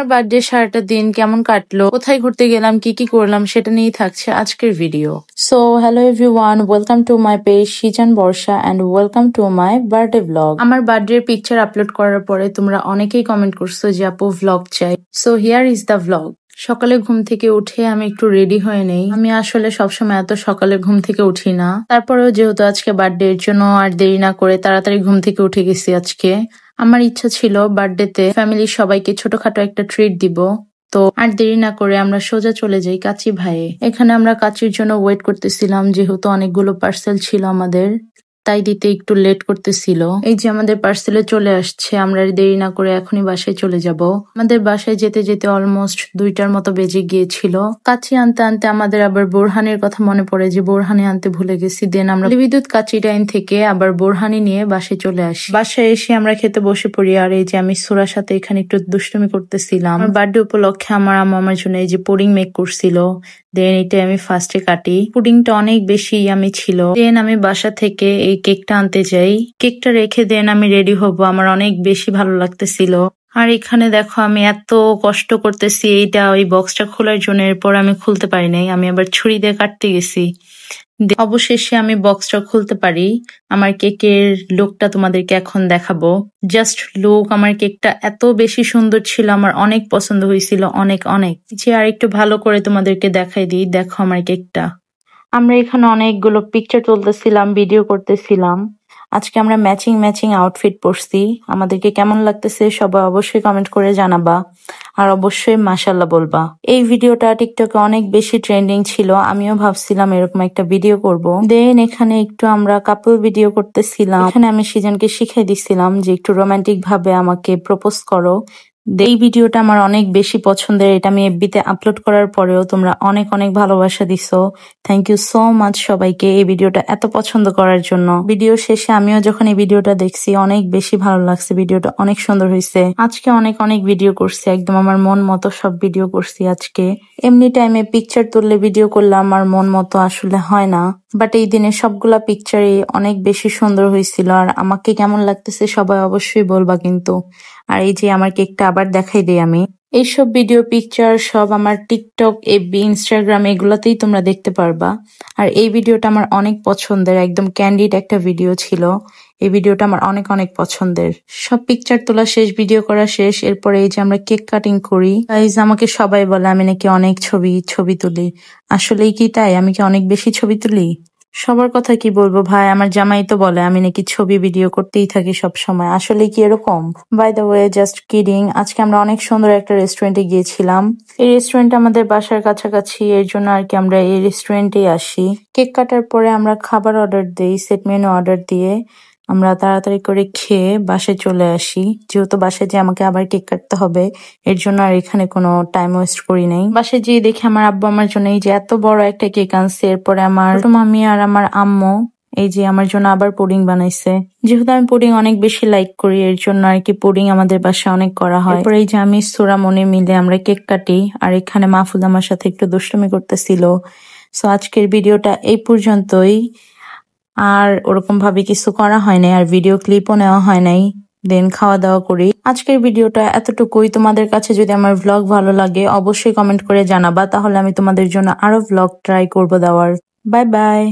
আমার বার্থডে সারাটা দিন কেমন কাটলো, কোথায় ঘুরতে গেলাম, কি কি করলাম সেটা নিয়েই থাকছে আজকের video. So hello everyone, welcome to my page Sijan Barsha and welcome to my birthday blog. আমার বার্থডে পিকচার আপলোড করার পরে তোমরা অনেকেই কমেন্ট করছো যে আপু ভ্লগ চাই। So here is the vlog. সকালে ঘুম থেকে উঠে আমি একটু রেডি হয়ে নেই। আমি আসলে সবসময় এত সকালে ঘুম থেকে উঠি না, তারপরেও যেহেতু আজকে বার্থডে এর জন্য আর দেরি না করে তাড়াতাড়ি ঘুম থেকে উঠে গেছি আজকে। আমার ইচ্ছা ছিল বার্থডেতে ফ্যামিলির সবাইকে ছোটখাটো একটা ট্রিট দিব। তো আর দেরি না করে আমরা সোজা চলে যাই কাচি ভাইয়ে। এখানে আমরা কাচির জন্য ওয়েট করতেছিলাম, যেহেতু অনেকগুলো পার্সেল ছিল আমাদের, তাই দিতে একটু লেট করতেছিল। এই যে আমাদের পার্সেলে চলে আসছে, আমরা দেরি না করে এখনই বাসায় চলে যাব। আমাদের বাসায় যেতে যেতে অলমোস্ট 2টার মতো বেজে গিয়েছিল। কাচি আনতে আনতে আমাদের আবার বোরহানির কথা মনে পড়ে যে বোরহানি আনতে ভুলে গেছি। দেন আমরা বিদ্যুৎ কাচি ডাইন থেকে আবার বোরহানি নিয়ে বাসায় চলে আসি। বাসায় এসে আমরা খেতে বসে পড়ি। আর এই যে আমি সুরার সাথে এখানে একটু দুষ্টুমি করতেছিলাম। আমার বার্থডে উপলক্ষে আমার আম্মু আমার জন্য এই যে পুডিং মেক করছিল। দেন এটা আমি ফার্স্টে কাটি। পুডিংটা অনেক বেশি ইয়ামি ছিল। দেন আমি বাসা থেকে এই কেকটা আনতে যাই। কেকটা রেখে দেন আমি রেডি হব। আমার অনেক বেশি ভালো লাগতেছিল। আর এখানে দেখো আমি এত কষ্ট করতেছি এইটা ওই বক্সটা খোলার জন্য, এরপর আমি খুলতে পারি নাই। আমি আবার ছুরি দিয়ে কাটতে গেছি। অবশেষে আমি বক্সটা খুলতে পারি। আমার কেকের লুকটা তোমাদেরকে এখন দেখাবো। জাস্ট লুক, আমার কেকটা এত বেশি সুন্দর ছিল, আমার অনেক পছন্দ হয়েছিল, অনেক অনেক। যে আর একটু ভালো করে তোমাদেরকে দেখাই দিই, দেখো আমার কেকটা। আমরা এখানে অনেকগুলো পিকচার তুলতেছিলাম, ভিডিও করতেছিলাম। আজকে আমরা ম্যাচিং ম্যাচিং আউটফিট পরছি। আমাদেরকে কেমন লাগতেছে সবাই অবশ্যই কমেন্ট করে জানাবা, আর অবশ্যই মাশাআল্লাহ বলবা। এই ভিডিওটা টিকটকে অনেক বেশি ট্রেন্ডিং ছিল, আমিও ভাবছিলাম এরকম একটা ভিডিও করব। দেন এখানে একটু আমরা কাপল ভিডিও করতেছিলাম। এখানে আমি সিজনকে শিখাই দিছিলাম যে একটু রোমান্টিক ভাবে আমাকে প্রপোজ করো। এই ভিডিওটা আমার অনেক বেশি পছন্দের। এটা আমি এফবিতে আপলোড করার পরেও তোমরা অনেক অনেক ভালোবাসা দিছো। থ্যাংক ইউ সো মাচ সবাইকে এই ভিডিওটা এত পছন্দ করার জন্য। ভিডিও শেষে আমিও যখন এই ভিডিওটা দেখছি অনেক বেশি ভালো লাগছে। ভিডিওটা অনেক সুন্দর হয়েছে। আজকে অনেক অনেক ভিডিও করছি, একদম আমার মন মতো সব ভিডিও করছি আজকে। এমনি টাইমে পিকচার তুললে ভিডিও করলে আমার মন মতো আসলে হয় না, বাট এই দিনে সবগুলা পিকচারই অনেক বেশি সুন্দর হয়েছিল। আর আমাকে কেমন লাগতেছে সবাই অবশ্যই বলবা কিন্তু। আর এই যে আমার কেকটা আবার দেখাই দিই আমি। এইসব ভিডিও পিকচার সব আমার টিকটক, এফবি, ইনস্টাগ্রাম এগুলাতেই তোমরা দেখতে পারবা। আর এই ভিডিওটা আমার অনেক পছন্দের, একদম ক্যান্ডিড একটা ভিডিও ছিল। এই ভিডিওটা আমার অনেক অনেক পছন্দের। সব পিকচার তোলা শেষ, ভিডিও করা শেষ, এরপরে এই যে আমরা কেক কাটিং করি। গাইজ আমাকে সবাই বলে আমি নাকি অনেক ছবি তুলি। আসলেই কি তাই? আমি কি অনেক বেশি ছবি তুলি? সবার কথা কি বলবো ভাই, আমার জামাই তো বলে আমি নাকি ছবি ভিডিও করতেই থাকি সব সময়। আসলে কি এরকম? By the way, just kidding. আজকে আমরা অনেক সুন্দর একটা রেস্টুরেন্টে গিয়েছিলাম। এই রেস্টুরেন্ট আমাদের বাসার কাছাকাছি, এর জন্য আর কি আমরা এই রেস্টুরেন্টেই আসি। কেক কাটার পরে আমরা খাবার অর্ডার দিই, সেট মেনু অর্ডার দিয়ে আমরা তাড়াতাড়ি করে খেয়ে বাসায় চলে আসি। যেহেতু বাসায় যে আমাকে আবার কেক কাটতে হবে, এর জন্য আর এখানে কোনো টাইম ওয়েস্ট করি নাই। বাসায় যেয়ে দেখি আমার আব্বু আমার জন্য এই যে এত বড় একটা কেক আনছে। এরপরে আমার ছোট মামি আর আমার আম্মু এই যে আমার জন্য আবার পুডিং বানাইছে। যেহেতু আমি পুডিং অনেক বেশি লাইক করি, এর জন্য আর কি পুডিং আমাদের বাসায় অনেক করা হয়। এরপরে এই যে আমি সোরা মনে মিলে আমরা কেক কাটি। আর এখানে মাহফুজ আমার সাথে একটু দুষ্টুমি করতেছিল। সো আজকের ভিডিওটা এই পর্যন্তই। আর ওরকম ভাবে কিছু করা হয় নাই, আর ভিডিও ক্লিপও নেওয়া হয় নাই। দেন খাওয়া দাওয়া করি। আজকের ভিডিওটা এতটুকুই। তোমাদের কাছে যদি আমার ভ্লগ ভালো লাগে অবশ্যই কমেন্ট করে জানাবা, তাহলে আমি তোমাদের জন্য আরো ভ্লগ ট্রাই করবো দেওয়ার। Bye bye.